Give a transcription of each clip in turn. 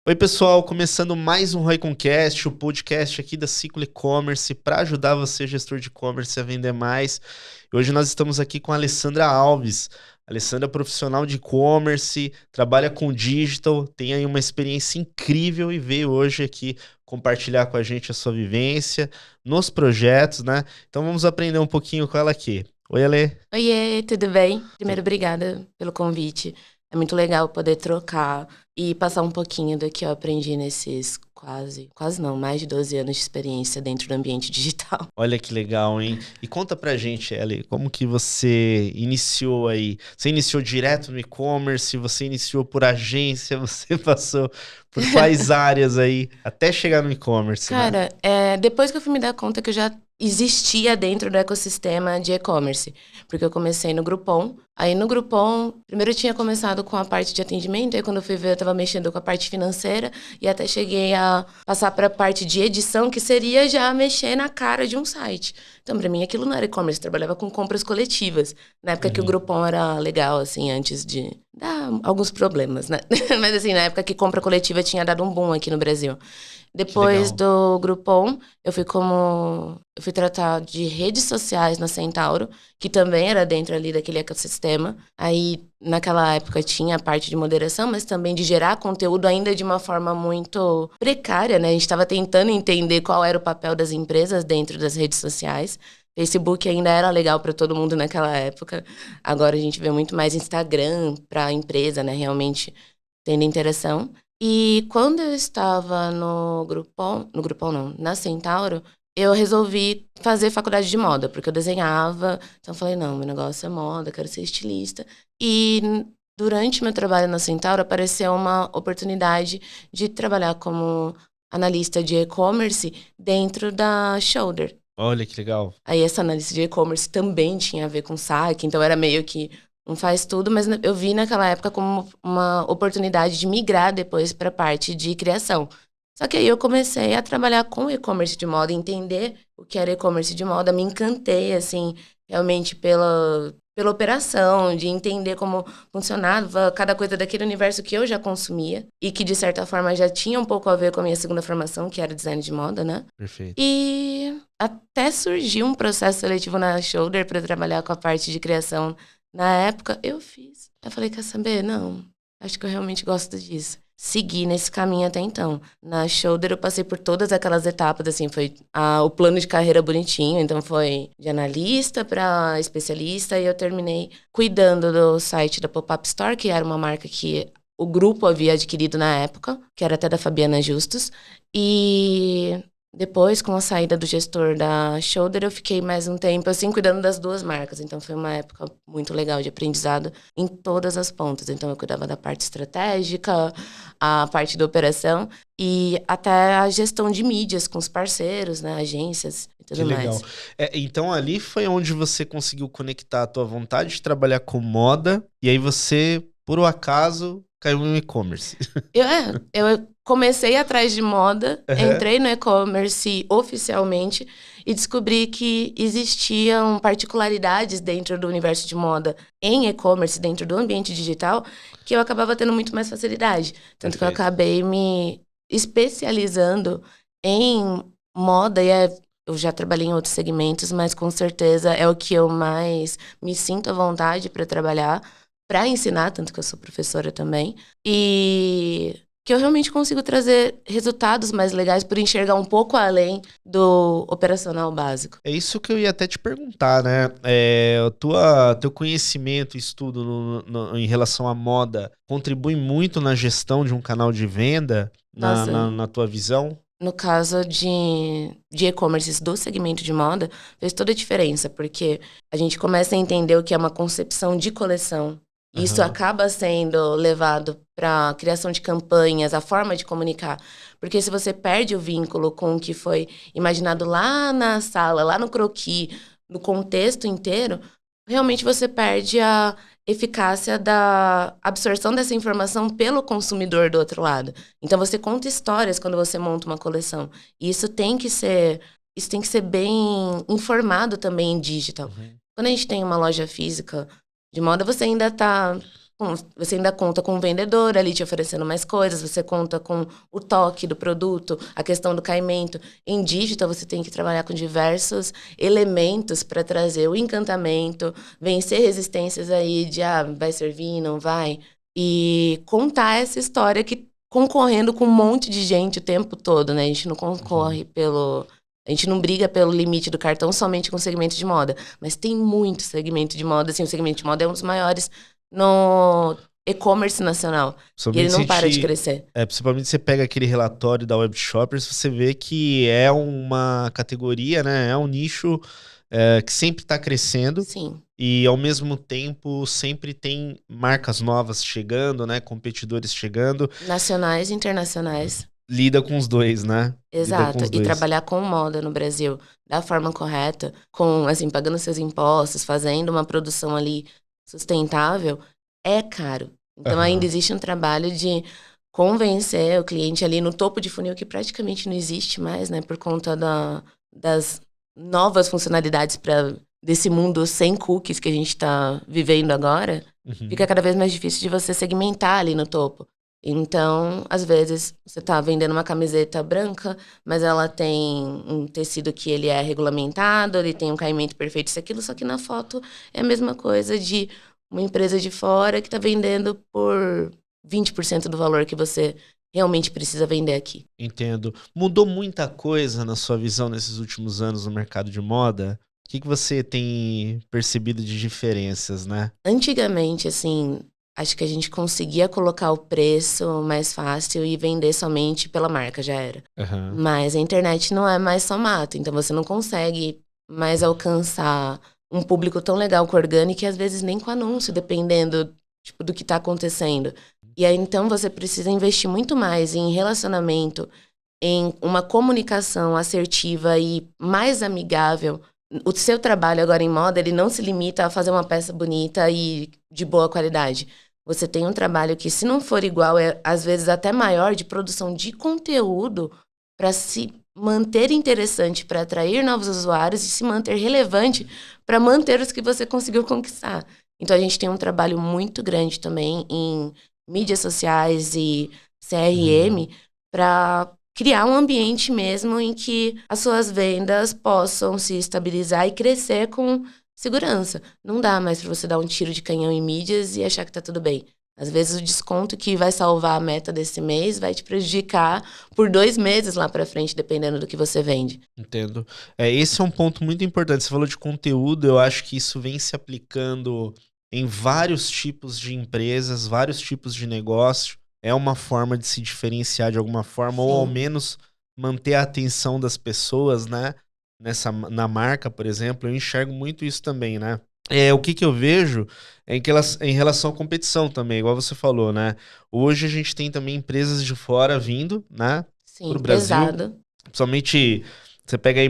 Oi, pessoal, começando mais um Royconcast, o podcast aqui da Ciclo E-Commerce para ajudar você, gestor de e-commerce, a vender mais. E hoje nós estamos aqui com a Alessandra Alves. A Alessandra é profissional de e-commerce, trabalha com digital, tem aí uma experiência incrível e veio hoje aqui compartilhar com a gente a sua vivência nos projetos, né? Então vamos aprender um pouquinho com ela aqui. Oi, Ale. Oiê, tudo bem? Primeiro, obrigada pelo convite. É muito legal poder trocar e passar um pouquinho do que eu aprendi nesses quase não, mais de 12 anos de experiência dentro do ambiente digital. Olha que legal, hein? E conta pra gente, Ellie, como que você iniciou aí? Você iniciou direto no e-commerce? Você iniciou por agência? Você passou por quais áreas aí até chegar no e-commerce, né? Cara, depois que eu fui me dar conta que eu já existia dentro do ecossistema de e-commerce, porque eu comecei no Groupon. Aí no Groupon, primeiro eu tinha começado com a parte de atendimento, aí quando eu fui ver eu estava mexendo com a parte financeira e até cheguei a passar para a parte de edição, que seria já mexer na cara de um site. Então, para mim, aquilo não era e-commerce, eu trabalhava com compras coletivas. Na época que o Uhum. Groupon era legal, assim, antes de dar alguns problemas, né? Mas assim, na época que compra coletiva tinha dado um boom aqui no Brasil. Que Depois legal. do Groupon, eu fui tratar de redes sociais na Centauro, que também era dentro ali daquele ecossistema. Aí, naquela época, tinha a parte de moderação, mas também de gerar conteúdo ainda de uma forma muito precária, né? A gente estava tentando entender qual era o papel das empresas dentro das redes sociais. Facebook ainda era legal para todo mundo naquela época. Agora a gente vê muito mais Instagram para a empresa, né? Realmente tendo interação. E quando eu estava no Groupon não, na Centauro, eu resolvi fazer faculdade de moda, porque eu desenhava. Então eu falei, não, meu negócio é moda, quero ser estilista. E durante meu trabalho na Centauro apareceu uma oportunidade de trabalhar como analista de e-commerce dentro da Shoulder. Olha que legal. Aí essa análise de e-commerce também tinha a ver com saque, então era meio que um faz tudo, mas eu vi naquela época como uma oportunidade de migrar depois para a parte de criação. Só que aí eu comecei a trabalhar com e-commerce de moda, entender o que era e-commerce de moda, me encantei, assim, realmente pela operação, de entender como funcionava cada coisa daquele universo que eu já consumia e que, de certa forma, já tinha um pouco a ver com a minha segunda formação, que era design de moda, né? Perfeito. E até surgiu um processo seletivo na Shoulder para trabalhar com a parte de criação. Na época, eu fiz. Eu falei, quer saber? Não, acho que eu realmente gosto disso. Segui nesse caminho até então. Na Shoulder, eu passei por todas aquelas etapas, assim, foi o plano de carreira bonitinho. Então, foi de analista para especialista e eu terminei cuidando do site da Pop-Up Store, que era uma marca que o grupo havia adquirido na época, que era até da Fabiana Justus. E depois, com a saída do gestor da Shoulder, eu fiquei mais um tempo assim cuidando das duas marcas. Então foi uma época muito legal de aprendizado em todas as pontas. Então eu cuidava da parte estratégica, a parte da operação e até a gestão de mídias com os parceiros, né, agências e Que tudo legal. mais. Então ali foi onde você conseguiu conectar a tua vontade de trabalhar com moda e aí você, por um acaso, caiu no e-commerce. Eu comecei atrás de moda, Aham. entrei no e-commerce oficialmente e descobri que existiam particularidades dentro do universo de moda em e-commerce, dentro do ambiente digital, que eu acabava tendo muito mais facilidade. Tanto que eu Perfeito. acabei me especializando em moda eu já trabalhei em outros segmentos, mas com certeza é o que eu mais me sinto à vontade para trabalhar, para ensinar, tanto que eu sou professora também. E que eu realmente consigo trazer resultados mais legais por enxergar um pouco além do operacional básico. É isso que eu ia até te perguntar, né? Teu conhecimento, estudo em relação à moda contribui muito na gestão de um canal de venda, Nossa, na tua visão? no caso de e-commerce do segmento de moda, fez toda a diferença, porque a gente começa a entender o que é uma concepção de coleção. E isso Aham. acaba sendo levado para a criação de campanhas, a forma de comunicar. Porque se você perde o vínculo com o que foi imaginado lá na sala, lá no croquis, no contexto inteiro, realmente você perde a eficácia da absorção dessa informação pelo consumidor do outro lado. Então você conta histórias quando você monta uma coleção. E isso tem que ser bem informado também em digital. Uhum. Quando a gente tem uma loja física de moda, você ainda está Você ainda conta com o vendedor ali te oferecendo mais coisas, você conta com o toque do produto, a questão do caimento. Em digital, você tem que trabalhar com diversos elementos para trazer o encantamento, vencer resistências aí de, vai servir, não vai. E contar essa história que concorrendo com um monte de gente o tempo todo, né? A gente não concorre a gente não briga pelo limite do cartão somente com o segmento de moda. Mas tem muito segmento de moda. Assim, o segmento de moda é um dos maiores no e-commerce nacional. E ele não para de crescer. Principalmente você pega aquele relatório da Web Shoppers, você vê que é uma categoria, né? É um nicho que sempre está crescendo. Sim. E, ao mesmo tempo, sempre tem marcas novas chegando, né? Competidores chegando. Nacionais e internacionais. Lida com os dois, né? Exato. E trabalhar com moda no Brasil da forma correta, com, assim, pagando seus impostos, fazendo uma produção ali sustentável, é caro. Então, ainda existe um trabalho de convencer o cliente ali no topo de funil, que praticamente não existe mais, né? Por conta das novas funcionalidades desse mundo sem cookies que a gente está vivendo agora, fica cada vez mais difícil de você segmentar ali no topo. Então, às vezes, você está vendendo uma camiseta branca, mas ela tem um tecido que ele é regulamentado, ele tem um caimento perfeito, isso e aquilo, só que na foto é a mesma coisa de uma empresa de fora que está vendendo por 20% do valor que você realmente precisa vender aqui. Entendo. Mudou muita coisa na sua visão nesses últimos anos no mercado de moda? O que você tem percebido de diferenças, né? Antigamente, assim, acho que a gente conseguia colocar o preço mais fácil e vender somente pela marca, já era. Mas a internet não é mais só mato, então você não consegue mais alcançar um público tão legal com orgânico e às vezes nem com anúncio, dependendo tipo, do que está acontecendo. E aí, então, você precisa investir muito mais em relacionamento, em uma comunicação assertiva e mais amigável. O seu trabalho agora em moda, ele não se limita a fazer uma peça bonita e de boa qualidade. Você tem um trabalho que, se não for igual, é às vezes até maior, de produção de conteúdo para se manter interessante, para atrair novos usuários e se manter relevante para manter os que você conseguiu conquistar. Então, a gente tem um trabalho muito grande também em mídias sociais e CRM para criar um ambiente mesmo em que as suas vendas possam se estabilizar e crescer com segurança. Não dá mais para você dar um tiro de canhão em mídias e achar que tá tudo bem. Às vezes o desconto que vai salvar a meta desse mês vai te prejudicar por 2 meses lá para frente, dependendo do que você vende. Entendo. Esse é um ponto muito importante. Você falou de conteúdo, eu acho que isso vem se aplicando em vários tipos de empresas, vários tipos de negócio. É uma forma de se diferenciar de alguma forma, ou ao menos manter a atenção das pessoas, né? Na marca, por exemplo, eu enxergo muito isso também, né? O que eu vejo é em relação à competição também, igual você falou, né? Hoje a gente tem também empresas de fora vindo, né? Sim, pro Brasil. pesado. Principalmente, você pega aí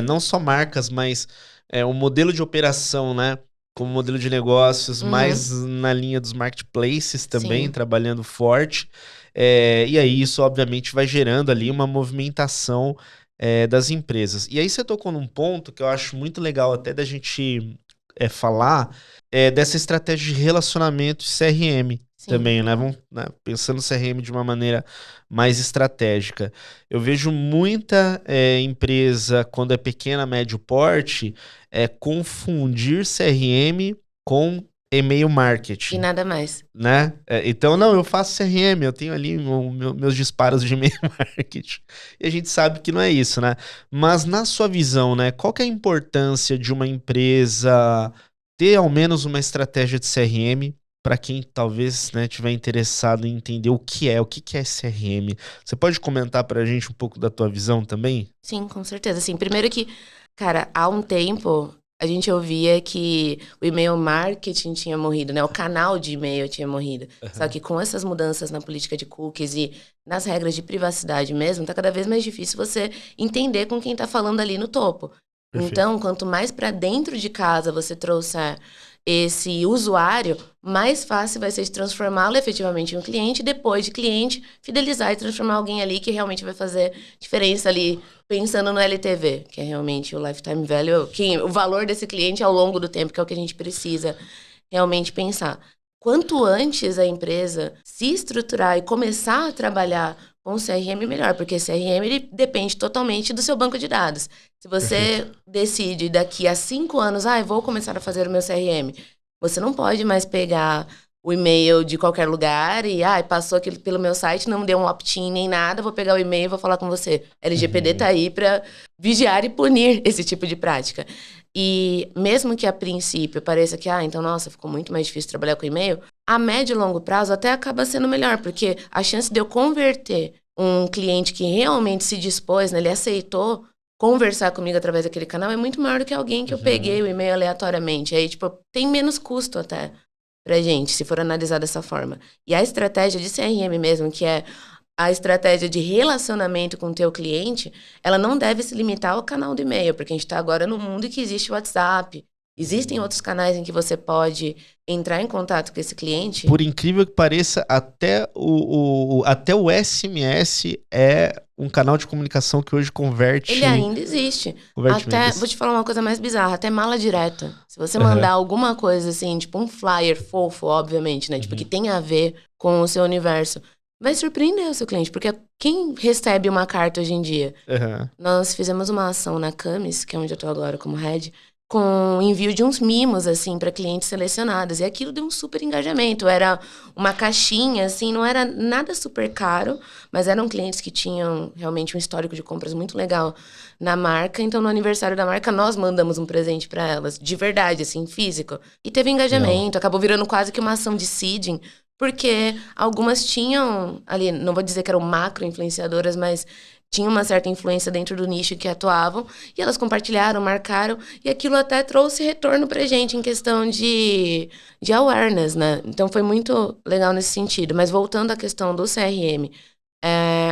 não só marcas, mas o modelo de operação, né? Como modelo de negócios, mais na linha dos marketplaces também, trabalhando forte. E aí isso, obviamente, vai gerando ali uma movimentação das empresas. E aí você tocou num ponto que eu acho muito legal até da gente falar, dessa estratégia de relacionamento e CRM. Também, né? Vamos, né? Pensando no CRM de uma maneira mais estratégica. Eu vejo muita empresa, quando é pequena, médio porte, confundir CRM com e-mail marketing. E nada mais. Né? Então, não, eu faço CRM, eu tenho ali meus disparos de e-mail marketing. E a gente sabe que não é isso, né? Mas na sua visão, né? Qual que é a importância de uma empresa ter ao menos uma estratégia de CRM? Para quem talvez tiver interessado em entender o que é CRM. Você pode comentar para a gente um pouco da tua visão também? Sim, com certeza. Assim, primeiro que, cara, há um tempo a gente ouvia que o e-mail marketing tinha morrido, né? O canal de e-mail tinha morrido. Só que com essas mudanças na política de cookies e nas regras de privacidade mesmo, tá cada vez mais difícil você entender com quem tá falando ali no topo. Perfeito. Então, quanto mais para dentro de casa você trouxer esse usuário, mais fácil vai ser de transformá-lo efetivamente em um cliente, depois de cliente, fidelizar e transformar alguém ali que realmente vai fazer diferença ali, pensando no LTV, que é realmente o lifetime value, o valor desse cliente ao longo do tempo, que é o que a gente precisa realmente pensar. quanto antes a empresa se estruturar e começar a trabalhar com o CRM, melhor, porque CRM ele depende totalmente do seu banco de dados. Se você decide daqui a 5 anos, eu vou começar a fazer o meu CRM, você não pode mais pegar o e-mail de qualquer lugar e, passou aquilo pelo meu site, não deu um opt-in nem nada, vou pegar o e-mail e vou falar com você. LGPD tá aí para vigiar e punir esse tipo de prática. E mesmo que a princípio pareça que, então, nossa, ficou muito mais difícil trabalhar com e-mail, a médio e longo prazo até acaba sendo melhor, porque a chance de eu converter um cliente que realmente se dispôs, né, ele aceitou conversar comigo através daquele canal é muito maior do que alguém que eu peguei o e-mail aleatoriamente. Aí, tem menos custo até pra gente, se for analisar dessa forma. E a estratégia de CRM mesmo, que é a estratégia de relacionamento com o teu cliente, ela não deve se limitar ao canal do e-mail, porque a gente está agora no mundo que existe o WhatsApp. Existem outros canais em que você pode entrar em contato com esse cliente. Por incrível que pareça, até o SMS é um canal de comunicação que hoje converte... Ele ainda existe. Vou te falar uma coisa mais bizarra, até mala direta. Se você mandar alguma coisa assim, tipo um flyer fofo, obviamente, né? Tipo, que tem a ver com o seu universo, vai surpreender o seu cliente, porque quem recebe uma carta hoje em dia? Nós fizemos uma ação na Camis, que é onde eu tô agora como head, com o envio de uns mimos, assim, para clientes selecionados. E aquilo deu um super engajamento. Era uma caixinha, assim, não era nada super caro, mas eram clientes que tinham realmente um histórico de compras muito legal na marca. Então, no aniversário da marca, nós mandamos um presente para elas, de verdade, assim, físico. E teve engajamento, acabou virando quase que uma ação de seeding, porque algumas tinham ali, não vou dizer que eram macro-influenciadoras, mas tinham uma certa influência dentro do nicho que atuavam, e elas compartilharam, marcaram, e aquilo até trouxe retorno pra gente em questão de awareness, né? Então foi muito legal nesse sentido. Mas voltando à questão do CRM,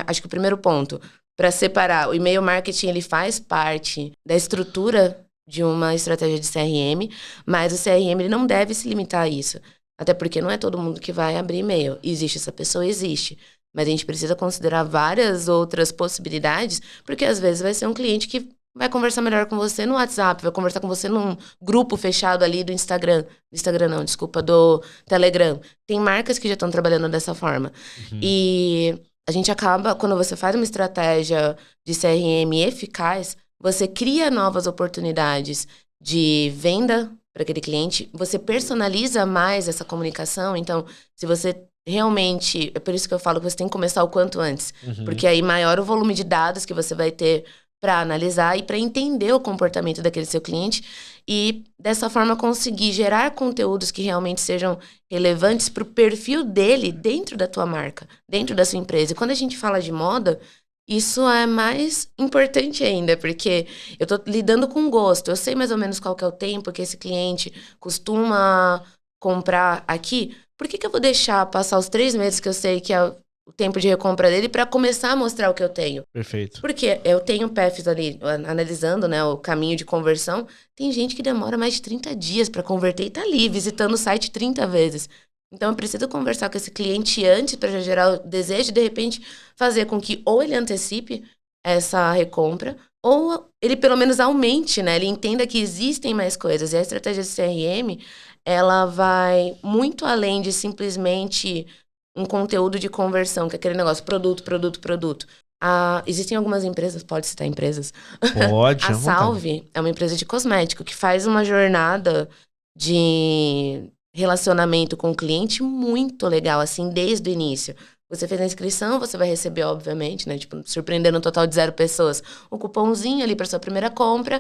acho que o primeiro ponto, para separar, o e-mail marketing ele faz parte da estrutura de uma estratégia de CRM, mas o CRM ele não deve se limitar a isso. Até porque não é todo mundo que vai abrir e-mail. Existe essa pessoa, existe. Mas a gente precisa considerar várias outras possibilidades, porque às vezes vai ser um cliente que vai conversar melhor com você no WhatsApp, vai conversar com você num grupo fechado ali do Instagram. Do Telegram. Tem marcas que já estão trabalhando dessa forma. E a gente acaba, quando você faz uma estratégia de CRM eficaz, você cria novas oportunidades de venda para aquele cliente, você personaliza mais essa comunicação. Então, se você realmente, é por isso que eu falo que você tem que começar o quanto antes, porque aí maior o volume de dados que você vai ter para analisar e para entender o comportamento daquele seu cliente e dessa forma conseguir gerar conteúdos que realmente sejam relevantes para o perfil dele dentro da tua marca, dentro da sua empresa. E quando a gente fala de moda, isso é mais importante ainda, porque eu tô lidando com gosto. Eu sei mais ou menos qual que é o tempo que esse cliente costuma comprar aqui. Por que eu vou deixar passar os 3 meses que eu sei que é o tempo de recompra dele para começar a mostrar o que eu tenho? Perfeito. Porque eu tenho paths ali, analisando, né, o caminho de conversão. Tem gente que demora mais de 30 dias para converter e tá ali, visitando o site 30 vezes. Então, eu preciso conversar com esse cliente antes para já gerar o desejo e, de repente, fazer com que ou ele antecipe essa recompra ou ele, pelo menos, aumente, né? Ele entenda que existem mais coisas. E a estratégia de CRM, ela vai muito além de simplesmente um conteúdo de conversão, que é aquele negócio produto. Existem algumas empresas, pode citar empresas? Pode. A Salve é uma empresa de cosmético que faz uma jornada de relacionamento com o cliente muito legal, assim, desde o início. Você fez a inscrição, você vai receber, obviamente, né? Tipo, surpreendendo um total de 0 pessoas, um cupomzinho ali para sua primeira compra.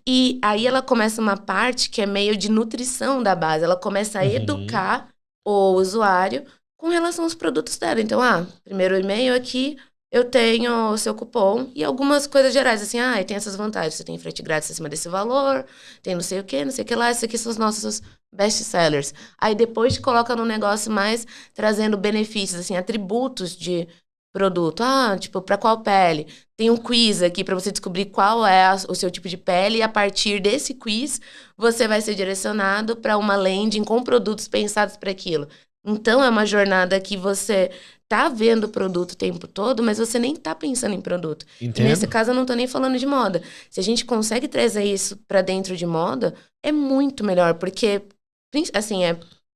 E aí ela começa uma parte que é meio de nutrição da base. Ela começa a educar o usuário com relação aos produtos dela. Então, primeiro e-mail aqui, eu tenho o seu cupom e algumas coisas gerais, assim, tem essas vantagens. Você tem frete grátis acima desse valor, tem não sei o que lá, esses aqui são os nossos best-sellers. Aí depois coloca no negócio mais trazendo benefícios, assim, atributos de produto. Tipo, para qual pele? Tem um quiz aqui para você descobrir qual é o seu tipo de pele e a partir desse quiz você vai ser direcionado para uma landing com produtos pensados para aquilo. Então, é uma jornada que você tá vendo o produto o tempo todo, mas você nem tá pensando em produto. Entendo. E nesse caso, eu não tô nem falando de moda. Se a gente consegue trazer isso para dentro de moda, é muito melhor, porque, assim,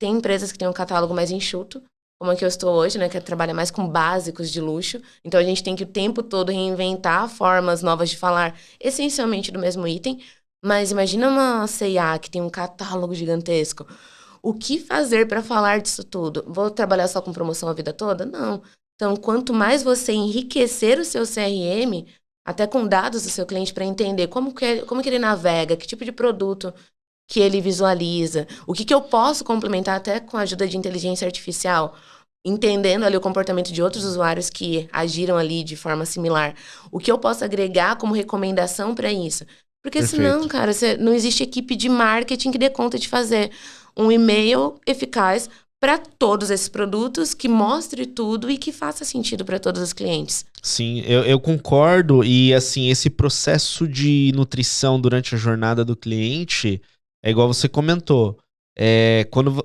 Tem empresas que têm um catálogo mais enxuto, como a que eu estou hoje, né, que trabalha mais com básicos de luxo. Então, a gente tem que o tempo todo reinventar formas novas de falar, essencialmente do mesmo item. Mas imagina uma C&A que tem um catálogo gigantesco. O que fazer para falar disso tudo? Vou trabalhar só com promoção a vida toda? Não. Então, quanto mais você enriquecer o seu CRM, até com dados do seu cliente para entender como que ele navega, que tipo de produto que ele visualiza, o que eu posso complementar até com a ajuda de inteligência artificial, entendendo ali o comportamento de outros usuários que agiram ali de forma similar. O que eu posso agregar como recomendação para isso? Porque senão, cara, não existe equipe de marketing que dê conta de fazer um e-mail eficaz para todos esses produtos, que mostre tudo e que faça sentido para todos os clientes. Sim, eu concordo. E assim, esse processo de nutrição durante a jornada do cliente é igual você comentou.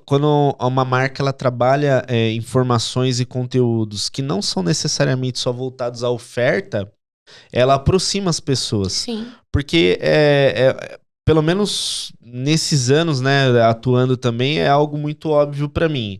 Quando uma marca ela trabalha informações e conteúdos que não são necessariamente só voltados à oferta, ela aproxima as pessoas. Sim. Porque, pelo menos nesses anos, né, atuando também, é algo muito óbvio para mim.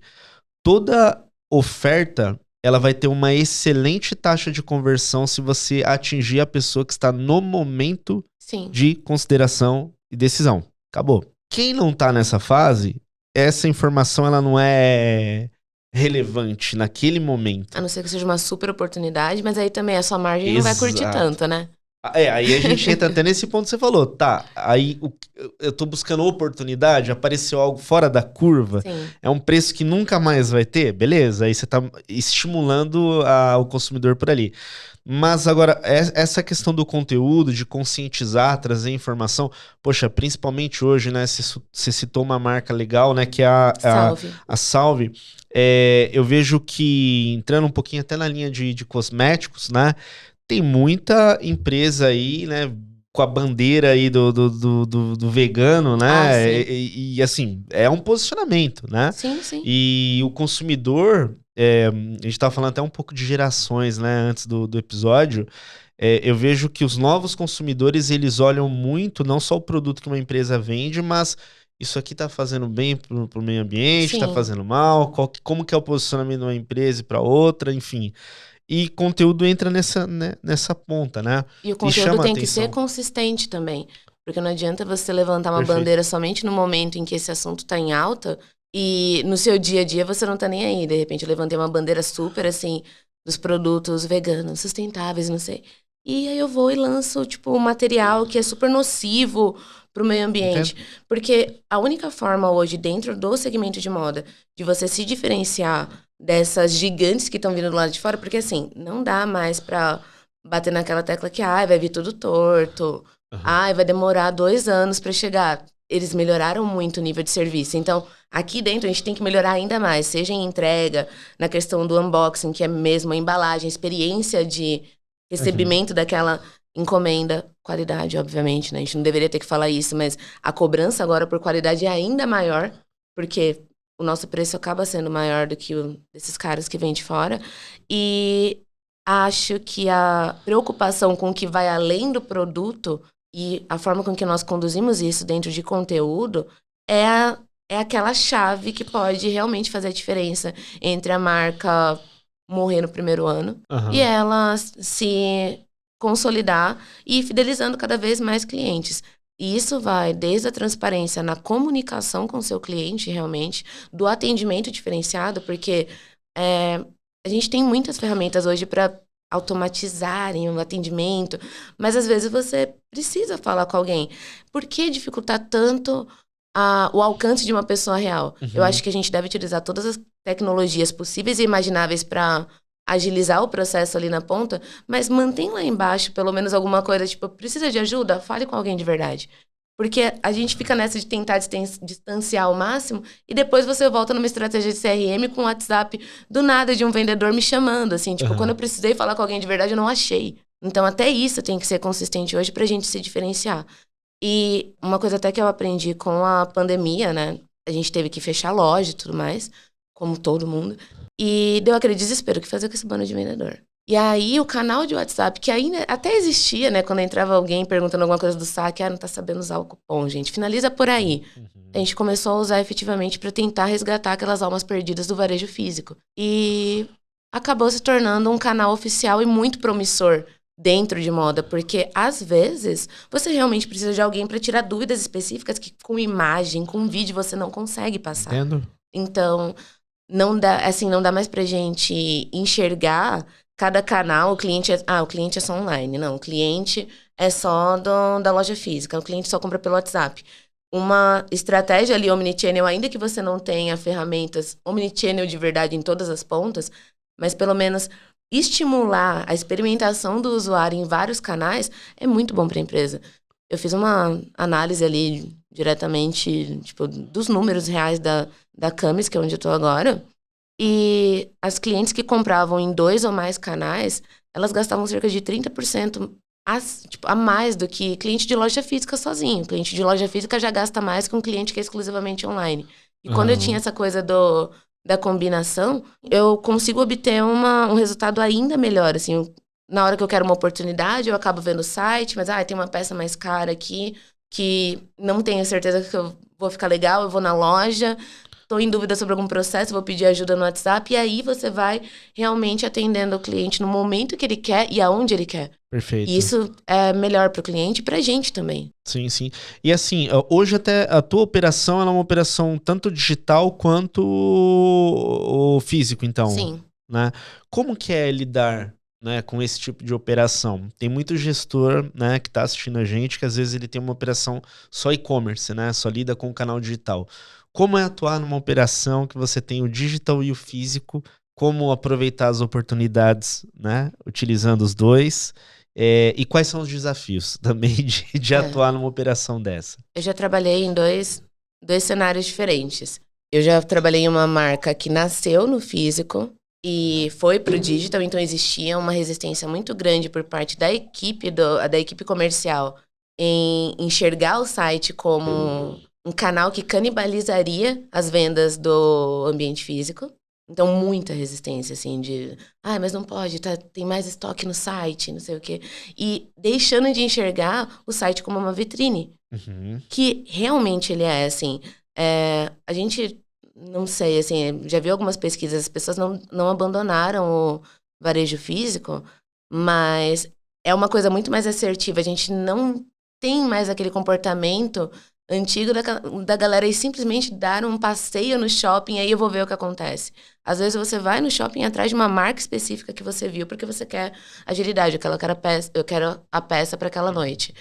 Toda oferta, ela vai ter uma excelente taxa de conversão se você atingir a pessoa que está no momento Sim. de consideração e decisão. Acabou. Quem não tá nessa fase, essa informação ela não é relevante naquele momento. A não ser que seja uma super oportunidade, mas aí também a sua margem não vai curtir tanto, né? Aí a gente entra até nesse ponto que você falou. Tá, aí eu tô buscando oportunidade, apareceu algo fora da curva. Sim. É um preço que nunca mais vai ter, beleza? Aí você tá estimulando o consumidor por ali. Mas agora, essa questão do conteúdo, de conscientizar, trazer informação, poxa, principalmente hoje, né? Você citou uma marca legal, né? Que é a Salve. Eu vejo que, entrando um pouquinho até na linha de cosméticos, né? Tem muita empresa aí, né? Com a bandeira aí do vegano, né? E assim, é um posicionamento, né? Sim, sim. E o consumidor, a gente tava falando até um pouco de gerações, né? Antes do episódio. Eu vejo que os novos consumidores, eles olham muito, não só o produto que uma empresa vende, mas isso aqui tá fazendo bem pro meio ambiente, Sim. tá fazendo mal, como que é o posicionamento de uma empresa para outra, enfim. E conteúdo entra nessa ponta, né? E o conteúdo tem que ser consistente também. Porque não adianta você levantar uma bandeira somente no momento em que esse assunto tá em alta e no seu dia a dia você não tá nem aí. De repente eu levantei uma bandeira super, assim, dos produtos veganos, sustentáveis, não sei. E aí eu vou e lanço, tipo, um material que é super nocivo pro meio ambiente. Entendo. Porque a única forma hoje, dentro do segmento de moda, de você se diferenciar dessas gigantes que estão vindo do lado de fora, porque assim, não dá mais pra bater naquela tecla que vai vir tudo torto, vai demorar 2 anos pra chegar. Eles melhoraram muito o nível de serviço. Então, aqui dentro a gente tem que melhorar ainda mais, seja em entrega, na questão do unboxing, que é mesmo a embalagem, a experiência de recebimento daquela encomenda, qualidade, obviamente, né? A gente não deveria ter que falar isso, mas a cobrança agora por qualidade é ainda maior, porque o nosso preço acaba sendo maior do que o desses caras que vêm de fora. E acho que a preocupação com o que vai além do produto e a forma com que nós conduzimos isso dentro de conteúdo é aquela chave que pode realmente fazer a diferença entre a marca morrer no primeiro ano e ela se consolidar e ir fidelizando cada vez mais clientes. E isso vai desde a transparência na comunicação com o seu cliente, realmente, do atendimento diferenciado, porque a gente tem muitas ferramentas hoje para automatizarem o atendimento, mas às vezes você precisa falar com alguém. Por que dificultar tanto o alcance de uma pessoa real? Eu acho que a gente deve utilizar todas as tecnologias possíveis e imagináveis para agilizar o processo ali na ponta, mas mantém lá embaixo pelo menos alguma coisa, tipo, precisa de ajuda? Fale com alguém de verdade. Porque a gente fica nessa de tentar distanciar ao máximo e depois você volta numa estratégia de CRM com o WhatsApp do nada de um vendedor me chamando, assim, tipo, quando eu precisei falar com alguém de verdade, eu não achei. Então até isso tem que ser consistente hoje pra gente se diferenciar. E uma coisa até que eu aprendi com a pandemia, né? A gente teve que fechar a loja e tudo mais, como todo mundo. E deu aquele desespero, o que fazer com esse bando de vendedor? E aí o canal de WhatsApp, que ainda até existia, né? Quando entrava alguém perguntando alguma coisa do saque, não tá sabendo usar o cupom, gente. Finaliza por aí. A gente começou a usar efetivamente para tentar resgatar aquelas almas perdidas do varejo físico. E acabou se tornando um canal oficial e muito promissor dentro de moda, porque às vezes você realmente precisa de alguém para tirar dúvidas específicas que com imagem, com vídeo você não consegue passar. Entendo. Então, não dá mais pra gente enxergar cada canal, o cliente é só online. Não, o cliente é só da loja física, o cliente só compra pelo WhatsApp. Uma estratégia ali omnichannel, ainda que você não tenha ferramentas omnichannel de verdade em todas as pontas, mas pelo menos estimular a experimentação do usuário em vários canais é muito bom para a empresa. Eu fiz uma análise ali diretamente, tipo, dos números reais da Camis, que é onde eu tô agora, e as clientes que compravam em 2 ou mais canais, elas gastavam cerca de 30% a mais do que cliente de loja física sozinho. O cliente de loja física já gasta mais que um cliente que é exclusivamente online. E quando eu tinha essa coisa da combinação, eu consigo obter um resultado ainda melhor, assim. Na hora que eu quero uma oportunidade, eu acabo vendo o site, mas tem uma peça mais cara aqui, que não tenho certeza que eu vou ficar legal, eu vou na loja, tô em dúvida sobre algum processo, vou pedir ajuda no WhatsApp, e aí você vai realmente atendendo o cliente no momento que ele quer e aonde ele quer. Perfeito. E isso é melhor para o cliente e para a gente também. Sim, sim. E assim, hoje até a tua operação ela é uma operação tanto digital quanto o físico, então. Sim. Né? Como que é lidar, né, com esse tipo de operação? Tem muito gestor, né, que está assistindo a gente que às vezes ele tem uma operação só e-commerce, né, só lida com o canal digital. Como é atuar numa operação que você tem o digital e o físico? Como aproveitar as oportunidades, né, utilizando os dois? E quais são os desafios também de atuar numa operação dessa? Eu já trabalhei em dois cenários diferentes. Eu já trabalhei em uma marca que nasceu no físico e foi pro digital, então existia uma resistência muito grande por parte da equipe comercial em enxergar o site como um canal que canibalizaria as vendas do ambiente físico. Então, muita resistência, assim, mas não pode, tem mais estoque no site, não sei o quê. E deixando de enxergar o site como uma vitrine. Que realmente ele é, assim, a gente, não sei, assim, já vi algumas pesquisas, as pessoas não abandonaram o varejo físico, mas é uma coisa muito mais assertiva. A gente não tem mais aquele comportamento antigo da galera e simplesmente dar um passeio no shopping, aí eu vou ver o que acontece. Às vezes você vai no shopping atrás de uma marca específica que você viu, porque você quer agilidade, eu quero a peça para aquela noite.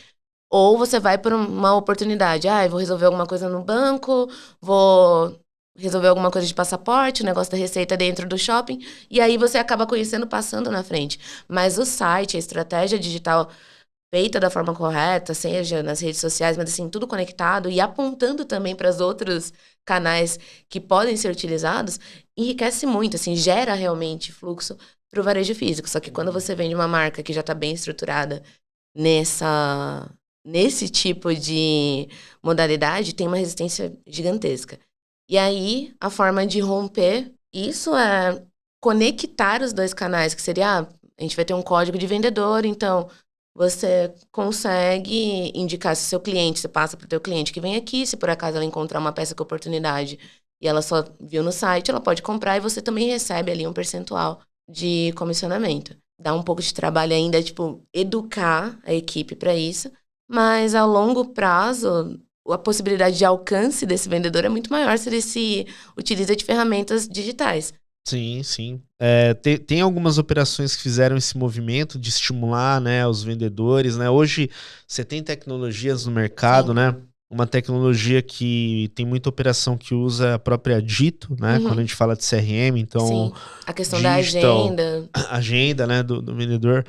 Ou você vai por uma oportunidade, vou resolver alguma coisa no banco, vou resolver alguma coisa de passaporte, o negócio da receita dentro do shopping, e aí você acaba conhecendo passando na frente. Mas o site, a estratégia digital feita da forma correta, seja nas redes sociais, mas assim, tudo conectado e apontando também para os outros canais que podem ser utilizados, enriquece muito, assim, gera realmente fluxo para o varejo físico. Só que quando você vende uma marca que já está bem estruturada nesse tipo de modalidade, tem uma resistência gigantesca. E aí, a forma de romper isso é conectar os dois canais, que seria, a gente vai ter um código de vendedor, então você consegue indicar se o seu cliente, você passa para o teu cliente que vem aqui, se por acaso ela encontrar uma peça com oportunidade e ela só viu no site, ela pode comprar e você também recebe ali um percentual de comissionamento. Dá um pouco de trabalho ainda, educar a equipe para isso, mas a longo prazo, a possibilidade de alcance desse vendedor é muito maior se ele se utiliza de ferramentas digitais. Sim, sim. Tem algumas operações que fizeram esse movimento de estimular, né, os vendedores, né? Hoje você tem tecnologias no mercado, né? Uma tecnologia que tem muita operação que usa a própria Dito, né? Quando a gente fala de CRM, então... Sim, a questão digital, da agenda, né, do vendedor.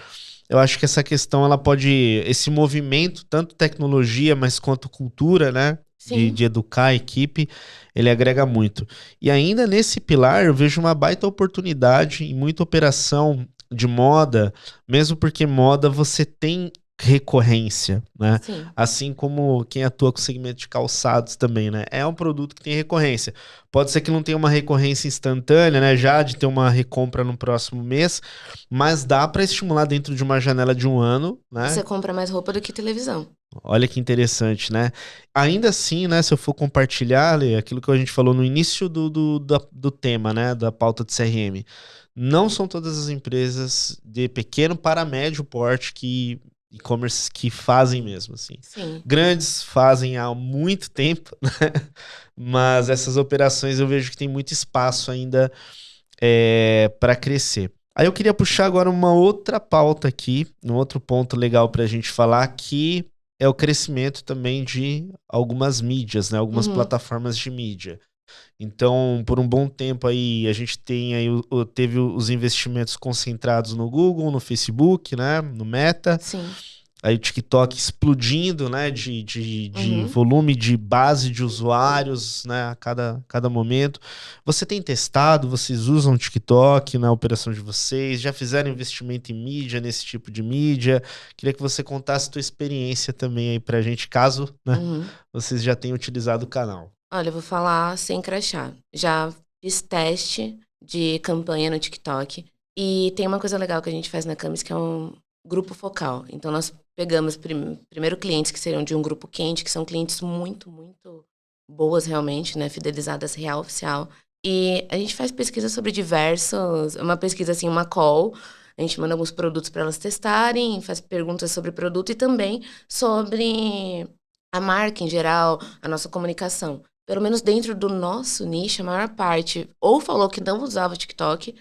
Eu acho que essa questão, ela pode... Esse movimento, tanto tecnologia, mas quanto cultura, né? De educar a equipe, ele agrega muito. E ainda nesse pilar, eu vejo uma baita oportunidade em muita operação de moda, mesmo porque moda você tem recorrência, né? Sim. Assim como quem atua com o segmento de calçados também, né? É um produto que tem recorrência. Pode ser que não tenha uma recorrência instantânea, né? Já de ter uma recompra no próximo mês, mas dá para estimular dentro de uma janela de 1 ano, né? Você compra mais roupa do que televisão. Olha que interessante, né? Ainda assim, né? Se eu for compartilhar, Lê, aquilo que a gente falou no início do tema, né? Da pauta de CRM. Não são todas as empresas de pequeno para médio porte que e-commerce que fazem mesmo, assim. Sim. Grandes fazem há muito tempo, né? Mas essas operações eu vejo que tem muito espaço ainda para crescer. Aí eu queria puxar agora uma outra pauta aqui, um outro ponto legal para a gente falar, que é o crescimento também de algumas mídias, né? Algumas plataformas de mídia. Então, por um bom tempo aí, a gente tem aí teve os investimentos concentrados no Google, no Facebook, né? No Meta. Sim. Aí o TikTok explodindo, né? De volume de base de usuários, né? A cada momento. Você tem testado? Vocês usam o TikTok na operação de vocês? Já fizeram investimento em mídia, nesse tipo de mídia? Queria que você contasse a tua experiência também aí pra gente, caso, né, vocês já tenham utilizado o canal. Olha, eu vou falar sem crachá. Já fiz teste de campanha no TikTok. E tem uma coisa legal que a gente faz na Camis, que é um grupo focal. Então, nós pegamos primeiro clientes que seriam de um grupo quente, que são clientes muito, muito boas realmente, né? Fidelizadas real, oficial. E a gente faz pesquisa sobre diversos... Uma pesquisa, assim, uma call. A gente manda alguns produtos para elas testarem, faz perguntas sobre o produto e também sobre a marca em geral, a nossa comunicação. Pelo menos dentro do nosso nicho, a maior parte ou falou que não usava o TikTok,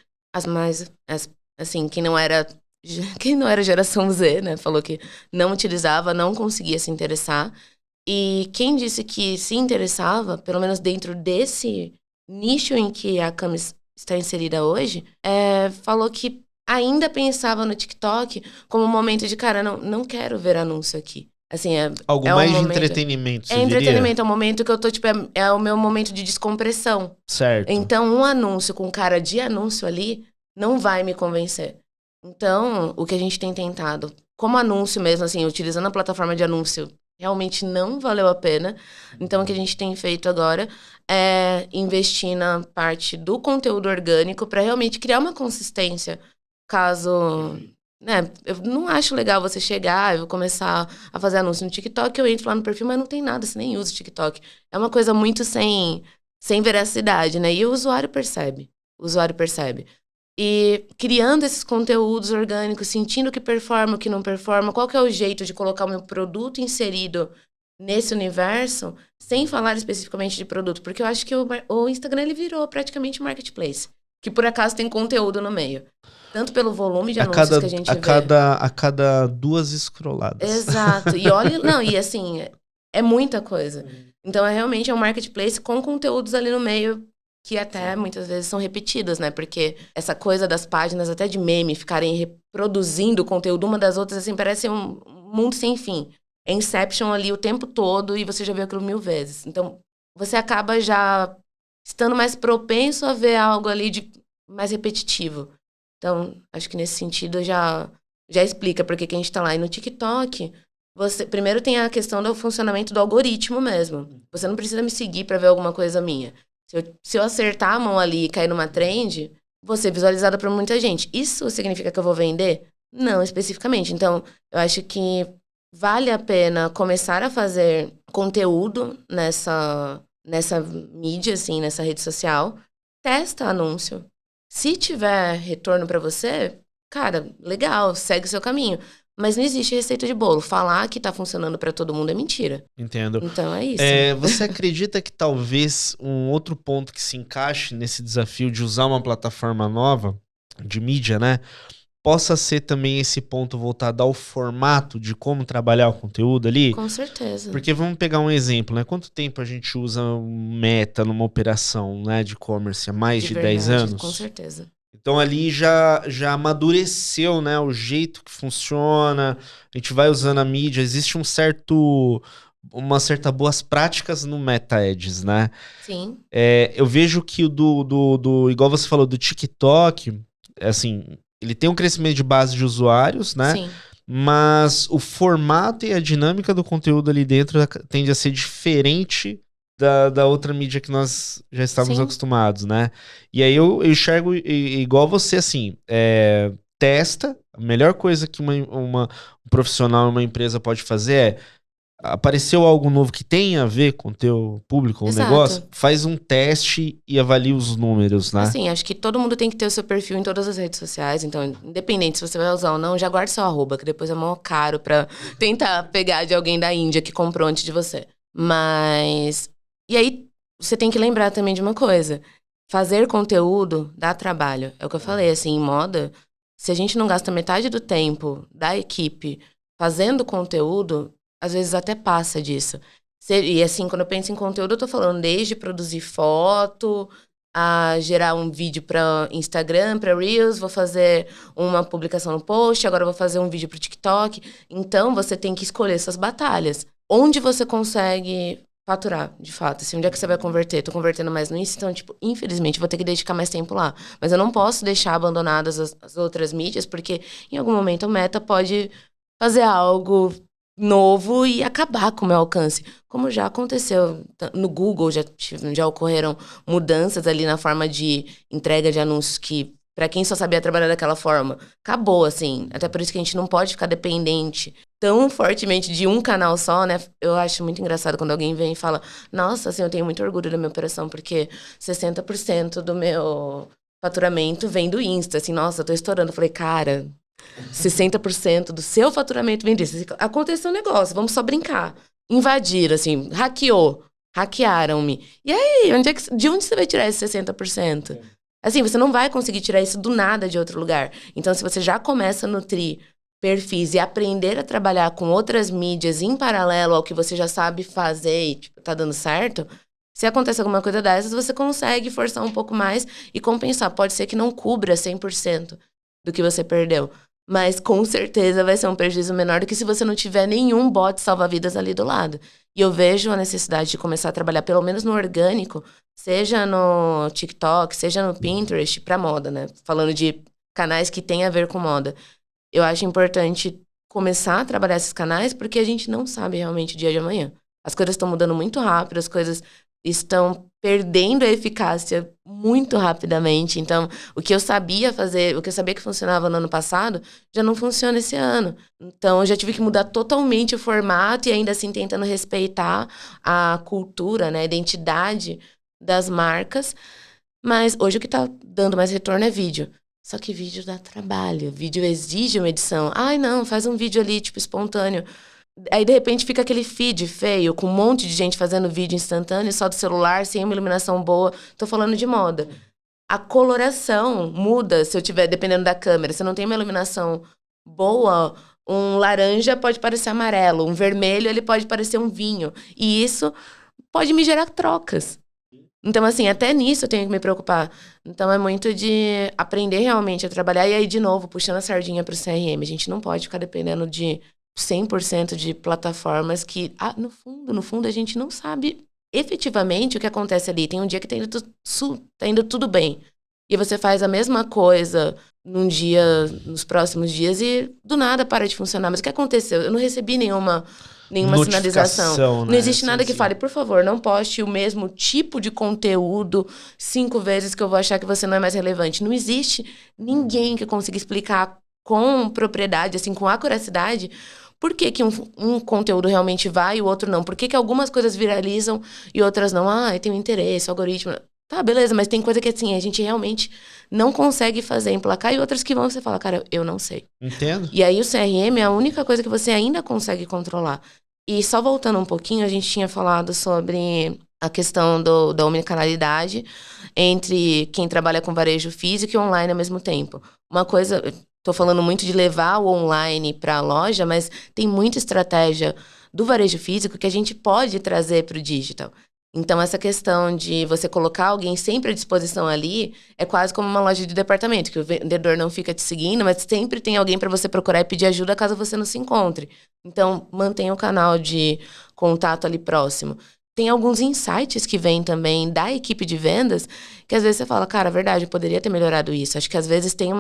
assim, quem não era geração Z, né, falou que não utilizava, não conseguia se interessar. E quem disse que se interessava, pelo menos dentro desse nicho em que a Camis está inserida hoje, falou que ainda pensava no TikTok como um momento de, cara, não quero ver anúncio aqui. Assim, algo mais de entretenimento, você diria? Entretenimento, é um momento que eu tô, tipo, é o meu momento de descompressão. Certo. Então, um anúncio com cara de anúncio ali não vai me convencer. Então, o que a gente tem tentado, como anúncio mesmo, assim, utilizando a plataforma de anúncio, realmente não valeu a pena. Então, o que a gente tem feito agora é investir na parte do conteúdo orgânico para realmente criar uma consistência, caso... Né, eu não acho legal você chegar, eu vou começar a fazer anúncio no TikTok, eu entro lá no perfil, mas não tem nada, você nem usa o TikTok. É uma coisa muito sem veracidade, né? E o usuário percebe. E criando esses conteúdos orgânicos, sentindo o que performa, o que não performa, qual que é o jeito de colocar o meu produto inserido nesse universo, sem falar especificamente de produto. Porque eu acho que o Instagram ele virou praticamente um marketplace, que por acaso tem conteúdo no meio. Tanto pelo volume de anúncios que a gente vê. A cada 2 scrolladas. Exato. E olha, não, e assim, é muita coisa. Então, realmente um marketplace com conteúdos ali no meio que até muitas vezes são repetidos, né? Porque essa coisa das páginas até de meme ficarem reproduzindo o conteúdo uma das outras, assim, parece um mundo sem fim. É Inception ali o tempo todo e você já viu aquilo 1000 vezes. Então, você acaba já estando mais propenso a ver algo ali de mais repetitivo. Então, acho que nesse sentido já explica por que a gente tá lá. E no TikTok, primeiro tem a questão do funcionamento do algoritmo mesmo. Você não precisa me seguir para ver alguma coisa minha. Se eu acertar a mão ali e cair numa trend, vou ser visualizada por muita gente. Isso significa que eu vou vender? Não, especificamente. Então, eu acho que vale a pena começar a fazer conteúdo nessa mídia, assim, nessa rede social. Testa anúncio. Se tiver retorno pra você, cara, legal, segue o seu caminho. Mas não existe receita de bolo. Falar que tá funcionando pra todo mundo é mentira. Entendo. Então é isso. Você acredita que talvez um outro ponto que se encaixe nesse desafio de usar uma plataforma nova de mídia, né, possa ser também esse ponto voltado ao formato de como trabalhar o conteúdo ali? Com certeza. Porque vamos pegar um exemplo, né? Quanto tempo a gente usa um Meta numa operação, né, de e-commerce? Há mais de 10 anos? Com certeza. Então ali já amadureceu, né, o jeito que funciona, a gente vai usando a mídia, existe uma certa boas práticas no Meta Ads, né? Sim. Eu vejo que igual você falou, do TikTok, assim, ele tem um crescimento de base de usuários, né? Sim. mas o formato e a dinâmica do conteúdo ali dentro tende a ser diferente da outra mídia que nós já estávamos Sim. acostumados, né? E aí eu enxergo igual você, assim, testa, a melhor coisa que um profissional, uma empresa pode fazer é apareceu algo novo que tem a ver com o teu público ou negócio, Exato. faz um teste e avalia os números, né? Assim, acho que todo mundo tem que ter o seu perfil em todas as redes sociais. Então, independente se você vai usar ou não, já guarde seu arroba, que depois é mó caro pra tentar pegar de alguém da Índia que comprou antes de você. Mas... E aí, você tem que lembrar também de uma coisa. Fazer conteúdo dá trabalho. É o que eu falei, assim, em moda, se a gente não gasta metade do tempo da equipe fazendo conteúdo, às vezes até passa disso. E assim, quando eu penso em conteúdo, eu tô falando desde produzir foto, a gerar um vídeo para Instagram, para Reels, vou fazer uma publicação no post, agora eu vou fazer um vídeo para o TikTok. Então, você tem que escolher suas batalhas. Onde você consegue faturar, de fato? Assim, onde é que você vai converter? Tô convertendo mais no Insta, então, tipo, infelizmente, vou ter que dedicar mais tempo lá. Mas eu não posso deixar abandonadas as outras mídias, porque em algum momento a Meta pode fazer algo novo e acabar com o meu alcance. Como já aconteceu no Google, já ocorreram mudanças ali na forma de entrega de anúncios que, para quem só sabia trabalhar daquela forma, acabou, assim. Até por isso que a gente não pode ficar dependente tão fortemente de um canal só, né? Eu acho muito engraçado quando alguém vem e fala: nossa, assim, eu tenho muito orgulho da minha operação, porque 60% do meu faturamento vem do Insta. Assim, nossa, eu tô estourando. Eu falei, cara, 60% do seu faturamento vem disso. Aconteceu um negócio, vamos só brincar. Invadiram, assim, hackearam-me. E aí, de onde você vai tirar esse 60%? Assim, você não vai conseguir tirar isso do nada de outro lugar. Então, se você já começa a nutrir perfis e aprender a trabalhar com outras mídias em paralelo ao que você já sabe fazer e, tipo, tá dando certo, se acontece alguma coisa dessas, você consegue forçar um pouco mais e compensar. Pode ser que não cubra 100% do que você perdeu. Mas com certeza vai ser um prejuízo menor do que se você não tiver nenhum bot salva-vidas ali do lado. E eu vejo a necessidade de começar a trabalhar, pelo menos no orgânico, seja no TikTok, seja no Pinterest, pra moda, né? Falando de canais que têm a ver com moda. Eu acho importante começar a trabalhar esses canais porque a gente não sabe realmente o dia de amanhã. As coisas estão mudando muito rápido, as coisas estão perdendo a eficácia muito rapidamente. Então, o que eu sabia fazer, o que eu sabia que funcionava no ano passado, já não funciona esse ano. Então, eu já tive que mudar totalmente o formato e ainda assim tentando respeitar a cultura, né, a identidade das marcas. Mas hoje o que tá dando mais retorno é vídeo. Só que vídeo dá trabalho, vídeo exige uma edição. Ai, não, faz um vídeo ali, tipo, espontâneo. Aí, de repente, fica aquele feed feio, com um monte de gente fazendo vídeo instantâneo, só do celular, sem uma iluminação boa. Tô falando de moda. A coloração muda se eu tiver, dependendo da câmera. Se eu não tem uma iluminação boa, um laranja pode parecer amarelo, um vermelho ele pode parecer um vinho. E isso pode me gerar trocas. Então, assim, até nisso eu tenho que me preocupar. Então, é muito de aprender realmente a trabalhar. E aí, de novo, puxando a sardinha pro CRM. A gente não pode ficar dependendo de 100% de plataformas que, no fundo, a gente não sabe efetivamente o que acontece ali. Tem um dia que tá indo tudo bem. E você faz a mesma coisa num dia, nos próximos dias, e do nada para de funcionar. Mas o que aconteceu? Eu não recebi nenhuma sinalização. Né? Não existe nada que fale, por favor, não poste o mesmo tipo de conteúdo 5 vezes que eu vou achar que você não é mais relevante. Não existe ninguém que consiga explicar com propriedade, assim, com acuracidade, por que que um conteúdo realmente vai e o outro não? Por que que algumas coisas viralizam e outras não? Tem um interesse, algoritmo. Tá, beleza, mas tem coisa que, assim, a gente realmente não consegue fazer, emplacar, e outras que você fala, cara, eu não sei. Entendo. E aí o CRM é a única coisa que você ainda consegue controlar. E só voltando um pouquinho, a gente tinha falado sobre a questão da omnicanalidade entre quem trabalha com varejo físico e online ao mesmo tempo. Uma coisa, tô falando muito de levar o online para a loja, mas tem muita estratégia do varejo físico que a gente pode trazer para o digital. Então, essa questão de você colocar alguém sempre à disposição ali é quase como uma loja de departamento, que o vendedor não fica te seguindo, mas sempre tem alguém para você procurar e pedir ajuda caso você não se encontre. Então, mantenha o canal de contato ali próximo. tem alguns insights que vêm também da equipe de vendas, que às vezes você fala, cara, verdade, eu poderia ter melhorado isso. Acho que às vezes tem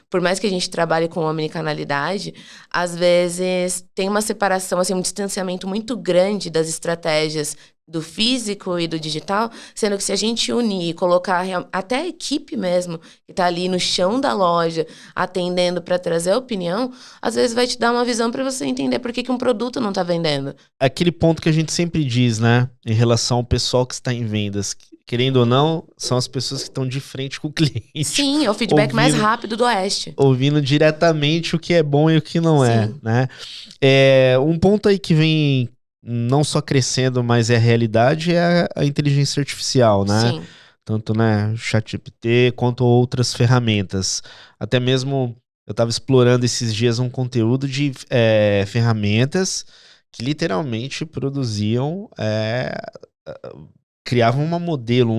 por mais que a gente trabalhe com omnicanalidade, às vezes tem uma separação, assim, um distanciamento muito grande das estratégias do físico e do digital, sendo que se a gente unir e colocar até a equipe mesmo, que está ali no chão da loja, atendendo para trazer a opinião, às vezes vai te dar uma visão para você entender por que um produto não está vendendo. Aquele ponto que a gente sempre diz, né, em relação ao pessoal que está em vendas, querendo ou não, são as pessoas que estão de frente com o cliente. Sim, é o feedback mais rápido do Oeste. Ouvindo diretamente o que é bom e o que não é, né? Um ponto aí que vem não só crescendo, mas é a realidade, é a inteligência artificial, né? Sim. Tanto, né, ChatGPT quanto outras ferramentas. Até mesmo eu estava explorando esses dias um conteúdo de ferramentas que literalmente produziam, criavam um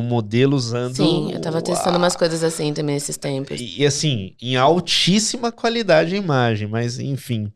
modelo usando... Sim, eu tava testando umas coisas assim também esses tempos. E assim, em altíssima qualidade a imagem, mas enfim...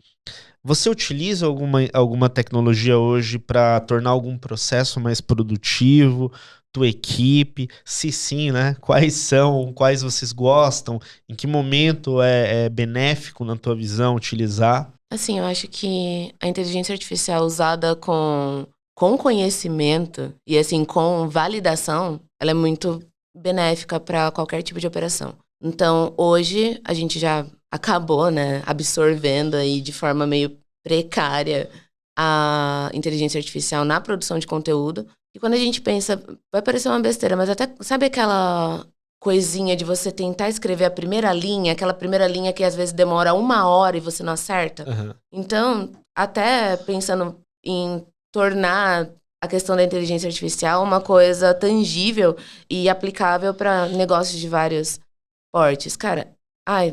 Você utiliza alguma tecnologia hoje para tornar algum processo mais produtivo, tua equipe? Se sim, né? Quais vocês gostam? Em que momento é benéfico na tua visão utilizar? Assim, eu acho que a inteligência artificial usada com conhecimento e assim com validação, ela é muito benéfica para qualquer tipo de operação. Então, hoje a gente já acabou, né, absorvendo aí de forma meio precária a inteligência artificial na produção de conteúdo. E quando a gente pensa, vai parecer uma besteira, mas até, sabe aquela coisinha de você tentar escrever a primeira linha, aquela primeira linha que às vezes demora 1 hora e você não acerta? Uhum. Então, até pensando em tornar a questão da inteligência artificial uma coisa tangível e aplicável para negócios de vários portes. Cara,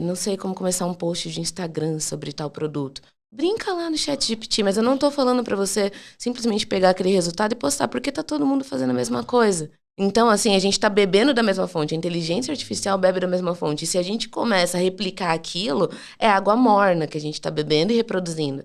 não sei como começar um post de Instagram sobre tal produto. Brinca lá no ChatGPT, mas eu não tô falando pra você simplesmente pegar aquele resultado e postar, porque tá todo mundo fazendo a mesma coisa. Então, assim, a gente tá bebendo da mesma fonte. A inteligência artificial bebe da mesma fonte. E se a gente começa a replicar aquilo, é água morna que a gente tá bebendo e reproduzindo.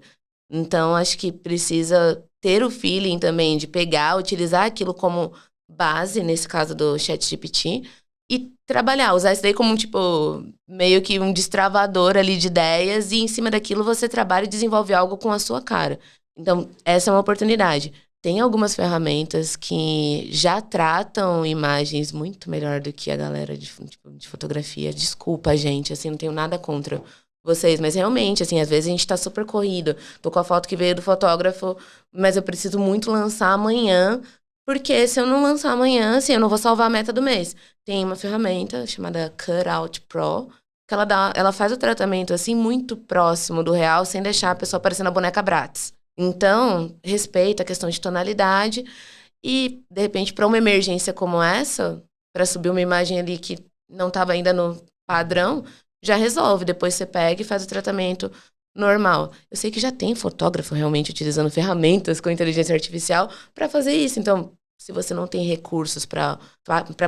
Então, acho que precisa ter o feeling também de pegar, utilizar aquilo como base, nesse caso do ChatGPT, e trabalhar, usar isso daí como, tipo, meio que um destravador ali de ideias e em cima daquilo você trabalha e desenvolve algo com a sua cara. Então, essa é uma oportunidade. Tem algumas ferramentas que já tratam imagens muito melhor do que a galera de fotografia. Desculpa, gente, assim, não tenho nada contra vocês, mas realmente, assim, às vezes a gente tá super corrido. Tô com a foto que veio do fotógrafo, mas eu preciso muito lançar amanhã, porque se eu não lançar amanhã, assim, eu não vou salvar a meta do mês. Tem uma ferramenta chamada Cutout Pro, que ela faz o tratamento, assim, muito próximo do real, sem deixar a pessoa parecendo a boneca Bratz. Então, respeita a questão de tonalidade e, de repente, para uma emergência como essa, para subir uma imagem ali que não estava ainda no padrão, já resolve. Depois você pega e faz o tratamento normal. Eu sei que já tem fotógrafo realmente utilizando ferramentas com inteligência artificial para fazer isso. Então, se você não tem recursos para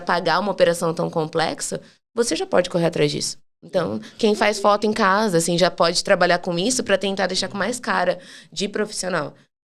pagar uma operação tão complexa, você já pode correr atrás disso. Então, quem faz foto em casa, assim, já pode trabalhar com isso para tentar deixar com mais cara de profissional.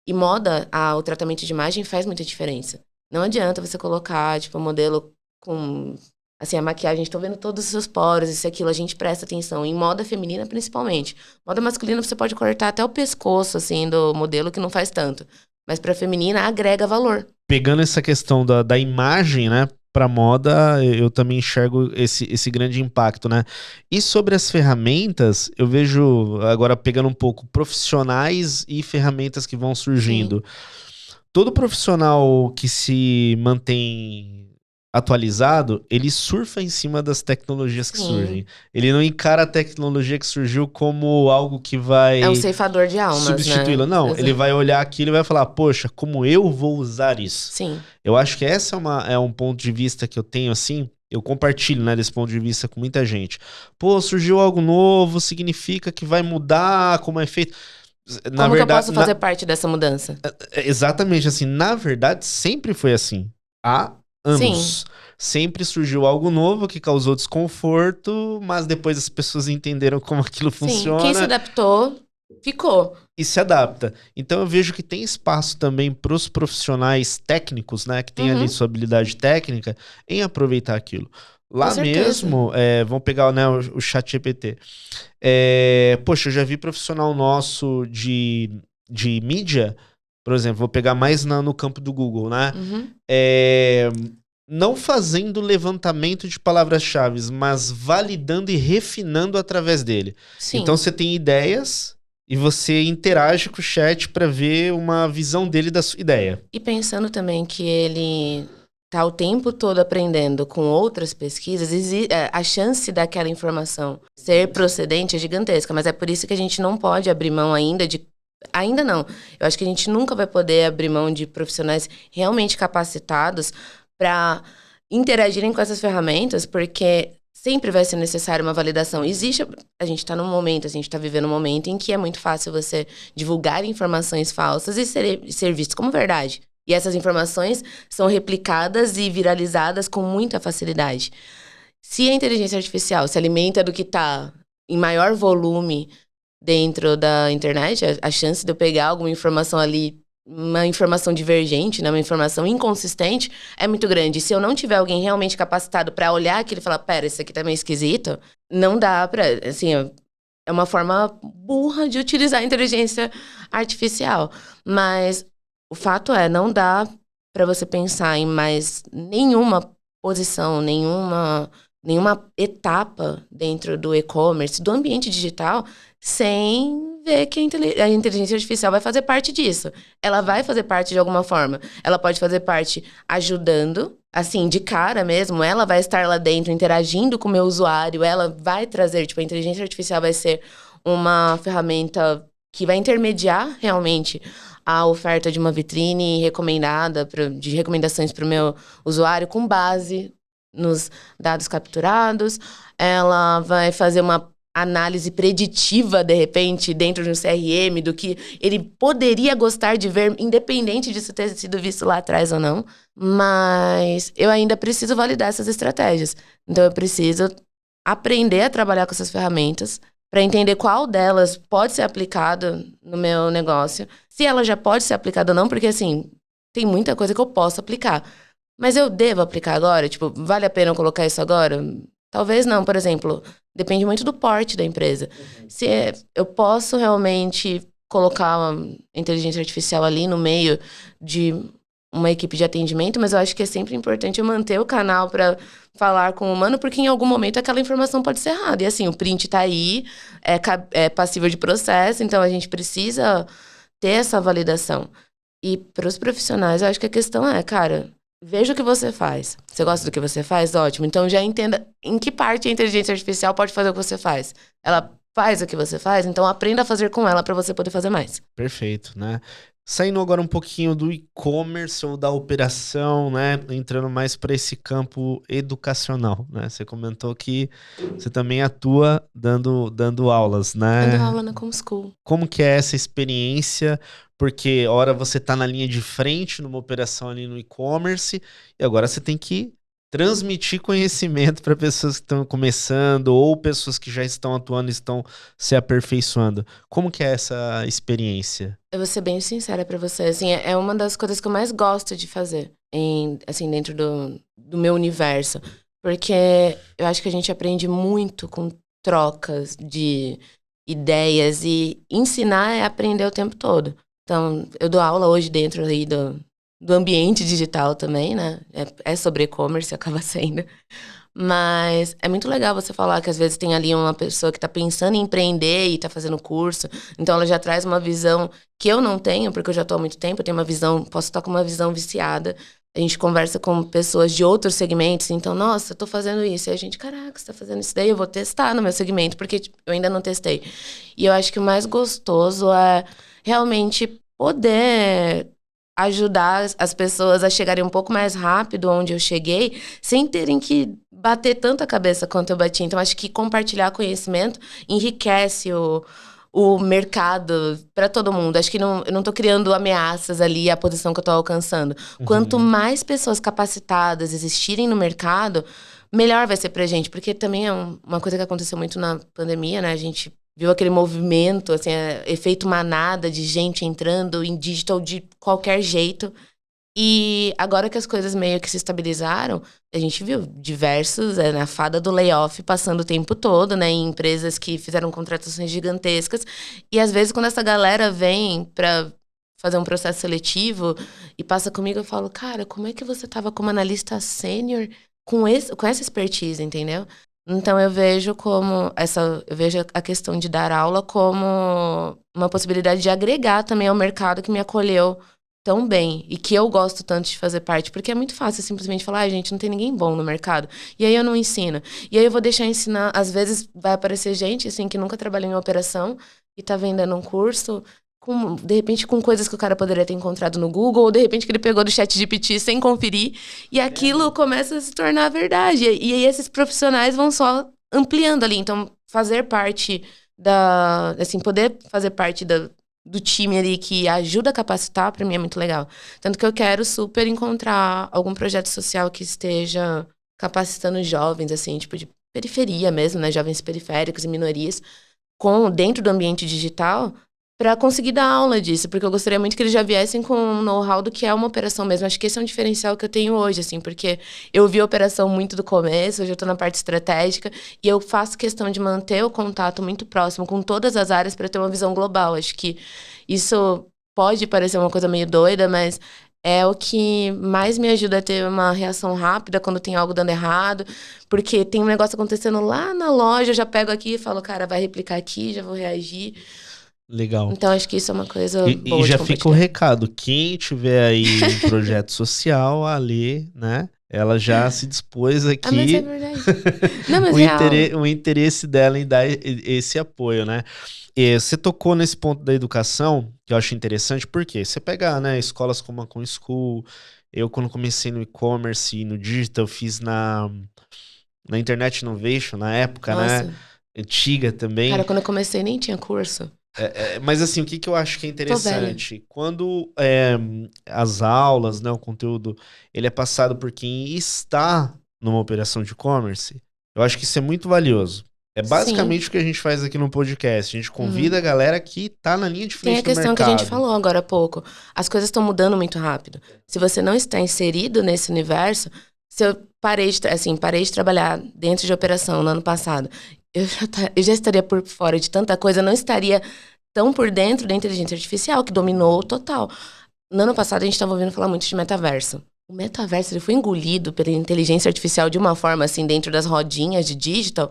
E moda, o tratamento de imagem faz muita diferença. Não adianta você colocar, tipo, um modelo com... Assim, a maquiagem, estou vendo todos os seus poros, isso e aquilo, a gente presta atenção. Em moda feminina, principalmente. Moda masculina, você pode cortar até o pescoço, assim, do modelo, que não faz tanto. Mas para feminina, agrega valor. Pegando essa questão da imagem, né, para moda, eu também enxergo esse grande impacto, né? E sobre as ferramentas, eu vejo, agora pegando um pouco, profissionais e ferramentas que vão surgindo. Sim. Todo profissional que se mantém atualizado, ele surfa em cima das tecnologias que surgem. Ele não encara a tecnologia que surgiu como algo que vai... É um ceifador de almas, substituí-la. Né? Não, Exato. Ele vai olhar aquilo e vai falar, poxa, como eu vou usar isso? Sim. Eu acho que essa é um ponto de vista que eu tenho, assim, eu compartilho, né, desse ponto de vista com muita gente. Pô, surgiu algo novo, significa que vai mudar como é feito... Como que eu posso fazer parte dessa mudança? Exatamente, assim, na verdade, sempre foi assim. Há anos. Sim. Sempre surgiu algo novo que causou desconforto, mas depois as pessoas entenderam como aquilo funciona. Sim, quem se adaptou ficou. E se adapta. Então eu vejo que tem espaço também para os profissionais técnicos, né, que tem ali sua habilidade técnica, em aproveitar aquilo. Com Lá certeza. mesmo, vamos pegar, né, o ChatGPT. Poxa, eu já vi profissional nosso de mídia, por exemplo, vou pegar mais no campo do Google, né? Uhum. Não fazendo levantamento de palavras-chave, mas validando e refinando através dele. Então Sim. você tem ideias e você interage com o chat para ver uma visão dele da sua ideia. E pensando também que ele tá o tempo todo aprendendo com outras pesquisas, a chance daquela informação ser procedente é gigantesca, mas é por isso que a gente não pode abrir mão ainda de... Ainda não. Eu acho que a gente nunca vai poder abrir mão de profissionais realmente capacitados para interagirem com essas ferramentas, porque sempre vai ser necessária uma validação. A gente está num momento, a gente está vivendo um momento em que é muito fácil você divulgar informações falsas e ser visto como verdade. E essas informações são replicadas e viralizadas com muita facilidade. Se a inteligência artificial se alimenta do que está em maior volume dentro da internet, a chance de eu pegar alguma informação ali, uma informação divergente, né, uma informação inconsistente, é muito grande. E se eu não tiver alguém realmente capacitado para olhar aquilo e falar, pera, isso aqui tá meio esquisito, não dá pra, assim, é uma forma burra de utilizar a inteligência artificial. Mas o fato é, não dá para você pensar em mais nenhuma posição, nenhuma etapa dentro do e-commerce, do ambiente digital, sem ver que a inteligência artificial vai fazer parte disso. Ela vai fazer parte de alguma forma. Ela pode fazer parte ajudando, assim, de cara mesmo. Ela vai estar lá dentro interagindo com o meu usuário. Ela vai trazer, tipo, a inteligência artificial vai ser uma ferramenta que vai intermediar realmente a oferta de uma vitrine recomendada, de recomendações para o meu usuário com base nos dados capturados. Ela vai fazer uma análise preditiva, de repente, dentro de um CRM, do que ele poderia gostar de ver, independente disso ter sido visto lá atrás ou não. Mas eu ainda preciso validar essas estratégias. Então, eu preciso aprender a trabalhar com essas ferramentas para entender qual delas pode ser aplicada no meu negócio. Se ela já pode ser aplicada ou não, porque, assim, tem muita coisa que eu posso aplicar. Mas eu devo aplicar agora? Tipo, vale a pena eu colocar isso agora? Talvez não, por exemplo, depende muito do porte da empresa. Se eu posso realmente colocar uma inteligência artificial ali no meio de uma equipe de atendimento, mas eu acho que é sempre importante eu manter o canal para falar com o humano, porque em algum momento aquela informação pode ser errada. E assim, o print tá aí, é passível de processo, então a gente precisa ter essa validação. E para os profissionais, eu acho que a questão é, cara, veja o que você faz. Você gosta do que você faz? Ótimo. Então já entenda em que parte a inteligência artificial pode fazer o que você faz. Ela faz o que você faz, então aprenda a fazer com ela para você poder fazer mais. Perfeito, né? Saindo agora um pouquinho do e-commerce ou da operação, né? Entrando mais para esse campo educacional, né? Você comentou que você também atua dando aulas, né? Dando aula na Comschool. Como que é essa experiência? Porque ora você está na linha de frente numa operação ali no e-commerce e agora você tem que transmitir conhecimento para pessoas que estão começando ou pessoas que já estão atuando e estão se aperfeiçoando. Como que é essa experiência? Eu vou ser bem sincera pra você, assim, é uma das coisas que eu mais gosto de fazer, assim, dentro do meu universo. Porque eu acho que a gente aprende muito com trocas de ideias e ensinar é aprender o tempo todo. Então, eu dou aula hoje dentro aí do ambiente digital também, né? É sobre e-commerce, acaba sendo. Mas é muito legal você falar que às vezes tem ali uma pessoa que está pensando em empreender e está fazendo curso. Então ela já traz uma visão que eu não tenho, porque eu já estou há muito tempo, eu tenho uma visão, posso estar com uma visão viciada. A gente conversa com pessoas de outros segmentos, então, nossa, eu tô fazendo isso. E a gente, caraca, você tá fazendo isso daí? Eu vou testar no meu segmento, porque tipo, eu ainda não testei. E eu acho que o mais gostoso é realmente poder ajudar as pessoas a chegarem um pouco mais rápido onde eu cheguei, sem terem que bater tanta cabeça quanto eu bati. Então, acho que compartilhar conhecimento enriquece o mercado para todo mundo. Acho que eu não tô criando ameaças ali à posição que eu tô alcançando. Quanto mais pessoas capacitadas existirem no mercado, melhor vai ser pra gente. Porque também é uma coisa que aconteceu muito na pandemia, né? A gente viu aquele movimento, assim, efeito manada de gente entrando em digital de qualquer jeito. E agora que as coisas meio que se estabilizaram, a gente viu diversos, na fada do layoff passando o tempo todo, né? Em empresas que fizeram contratações gigantescas. E às vezes quando essa galera vem pra fazer um processo seletivo e passa comigo, eu falo, cara, como é que você tava como analista sênior com essa expertise, entendeu? Então eu vejo eu vejo a questão de dar aula como uma possibilidade de agregar também ao mercado que me acolheu tão bem e que eu gosto tanto de fazer parte, porque é muito fácil simplesmente falar, gente, não tem ninguém bom no mercado. E aí eu não ensino. E aí eu vou deixar ensinar, às vezes vai aparecer gente assim que nunca trabalhou em operação e tá vendendo um curso de repente com coisas que o cara poderia ter encontrado no Google, ou de repente que ele pegou do ChatGPT sem conferir, e aquilo começa a se tornar verdade. E aí esses profissionais vão só ampliando ali. Então, fazer parte poder fazer parte do time ali que ajuda a capacitar, pra mim é muito legal. Tanto que eu quero super encontrar algum projeto social que esteja capacitando jovens, assim, tipo de periferia mesmo, né? Jovens periféricos e minorias, dentro do ambiente digital, para conseguir dar aula disso, porque eu gostaria muito que eles já viessem com um know-how do que é uma operação mesmo. Acho que esse é um diferencial que eu tenho hoje, assim, porque eu vi a operação muito do começo, hoje eu tô na parte estratégica, e eu faço questão de manter o contato muito próximo com todas as áreas para ter uma visão global. Acho que isso pode parecer uma coisa meio doida, mas é o que mais me ajuda a ter uma reação rápida quando tem algo dando errado, porque tem um negócio acontecendo lá na loja, eu já pego aqui e falo, cara, vai replicar aqui, já vou reagir. Legal. Então, acho que isso é uma coisa boa E já de fica o recado. Quem tiver aí um projeto social, a Lê, né? Ela já se dispôs aqui. Ah, mas é verdade. Não, mas real. O interesse dela em dar esse apoio, né? E você tocou nesse ponto da educação, que eu acho interessante, porque você pega, né, escolas como a Com School, eu quando comecei no e-commerce e no digital, fiz na Internet Innovation, na época, Nossa. né? Antiga também. Cara, quando eu comecei nem tinha curso. Mas assim, o que eu acho que é interessante? Quando as aulas, né, o conteúdo, ele é passado por quem está numa operação de e-commerce, eu acho que isso é muito valioso. É basicamente o que a gente faz aqui no podcast. A gente convida a galera que tá na linha de frente do mercado. Tem a questão que a gente falou agora há pouco. As coisas estão mudando muito rápido. Se você não está inserido nesse universo, se eu parei de trabalhar dentro de operação no ano passado, eu já estaria por fora de tanta coisa, eu não estaria tão por dentro da inteligência artificial, que dominou total. No ano passado, a gente estava ouvindo falar muito de metaverso. O metaverso ele foi engolido pela inteligência artificial de uma forma, assim, dentro das rodinhas de digital.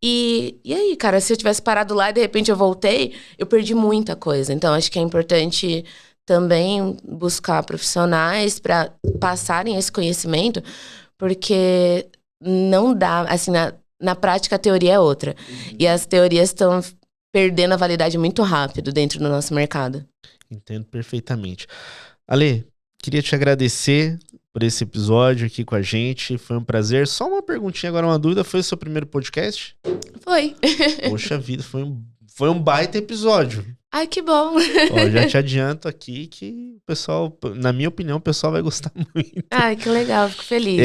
E aí, cara, se eu tivesse parado lá e de repente eu voltei, eu perdi muita coisa. Então, acho que é importante também buscar profissionais para passarem esse conhecimento, porque não dá, assim, na prática a teoria é outra. E as teorias estão perdendo a validade muito rápido dentro do nosso mercado. Entendo perfeitamente. Ale, queria te agradecer por esse episódio aqui com a gente. Foi um prazer. Só uma perguntinha agora, uma dúvida. Foi o seu primeiro podcast? Foi. Poxa vida, foi um baita episódio. Ai, que bom. Ó, já te adianto aqui que o pessoal, na minha opinião, o pessoal vai gostar muito. Ai, que legal, fico feliz.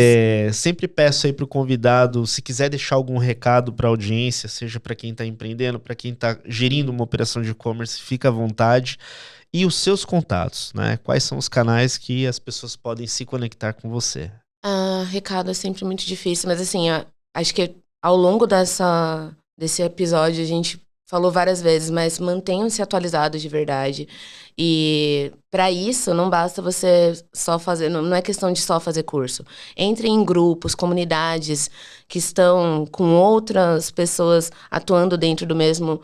Sempre peço aí pro convidado, se quiser deixar algum recado pra audiência, seja para quem tá empreendendo, para quem tá gerindo uma operação de e-commerce, fica à vontade. E os seus contatos, né? Quais são os canais que as pessoas podem se conectar com você? Recado é sempre muito difícil, mas assim, acho que ao longo desse episódio a gente falou várias vezes, mas mantenham-se atualizados de verdade. E para isso, não basta você só fazer, não é questão de só fazer curso. Entre em grupos, comunidades que estão com outras pessoas atuando dentro do mesmo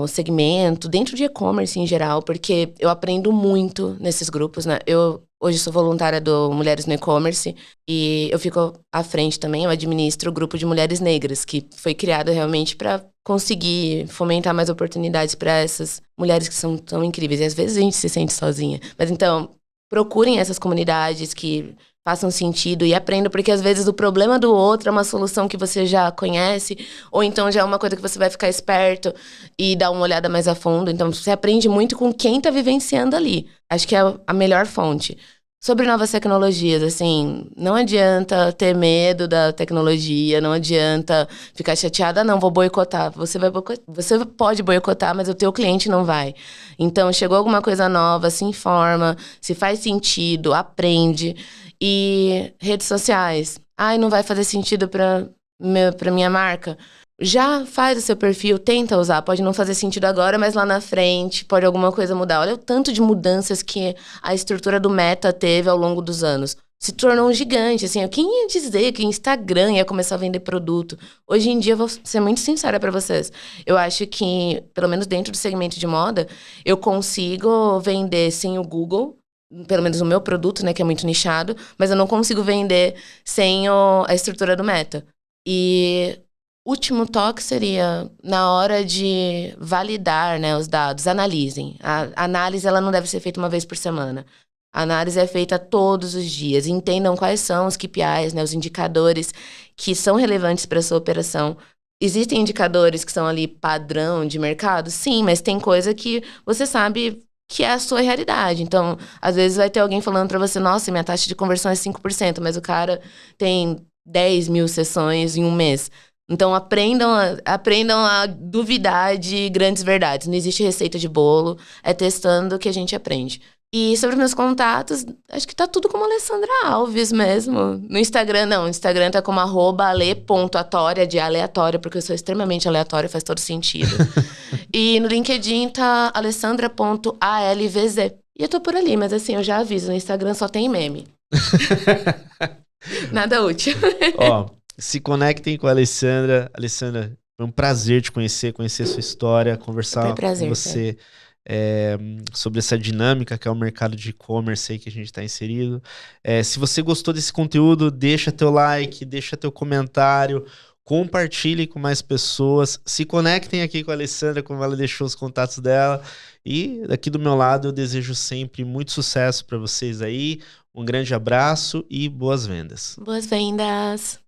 segmento, dentro de e-commerce em geral, porque eu aprendo muito nesses grupos, né? Eu hoje sou voluntária do Mulheres no E-Commerce e eu fico à frente também, eu administro o grupo de mulheres negras, que foi criado realmente para conseguir fomentar mais oportunidades para essas mulheres que são tão incríveis. E às vezes a gente se sente sozinha. Mas então, procurem essas comunidades que façam sentido e aprendam, porque às vezes o problema do outro é uma solução que você já conhece, ou então já é uma coisa que você vai ficar esperto e dar uma olhada mais a fundo. Então, você aprende muito com quem tá vivenciando ali. Acho que é a melhor fonte. Sobre novas tecnologias, assim, não adianta ter medo da tecnologia, não adianta ficar chateada, não, vou boicotar. Você pode boicotar, mas o teu cliente não vai. Então, chegou alguma coisa nova, se informa, se faz sentido, aprende. E redes sociais, ai, não vai fazer sentido para minha marca. Já faz o seu perfil, tenta usar. Pode não fazer sentido agora, mas lá na frente pode alguma coisa mudar. Olha o tanto de mudanças que a estrutura do Meta teve ao longo dos anos. Se tornou um gigante, assim. Quem ia dizer que Instagram ia começar a vender produto? Hoje em dia, vou ser muito sincera pra vocês. Eu acho que, pelo menos dentro do segmento de moda, eu consigo vender sem o Google. Pelo menos o meu produto, né, que é muito nichado. Mas eu não consigo vender sem a estrutura do Meta. E... último toque seria na hora de validar, né, os dados, analisem. A análise ela não deve ser feita uma vez por semana. A análise é feita todos os dias. Entendam quais são os KPIs, né, os indicadores que são relevantes para a sua operação. Existem indicadores que são ali padrão de mercado? Sim, mas tem coisa que você sabe que é a sua realidade. Então, às vezes vai ter alguém falando para você, nossa, minha taxa de conversão é 5%, mas o cara tem 10 mil sessões em um mês. Então, aprendam a duvidar de grandes verdades. Não existe receita de bolo, é testando que a gente aprende. E sobre meus contatos, acho que tá tudo como Alessandra Alves mesmo. No Instagram, não. No Instagram tá como @ale.atoria, de aleatória, porque eu sou extremamente aleatória, faz todo sentido. E no LinkedIn tá alessandra.alvz. E eu tô por ali, mas assim, eu já aviso, no Instagram só tem meme. Nada útil. Ó, se conectem com a Alessandra. Alessandra, foi um prazer te conhecer sua história, conversar com você sobre essa dinâmica que é o mercado de e-commerce aí que a gente está inserido. Se você gostou desse conteúdo, deixa teu like, deixa teu comentário, compartilhe com mais pessoas, se conectem aqui com a Alessandra, como ela deixou os contatos dela. E daqui do meu lado eu desejo sempre muito sucesso para vocês aí. Um grande abraço e boas vendas. Boas vendas!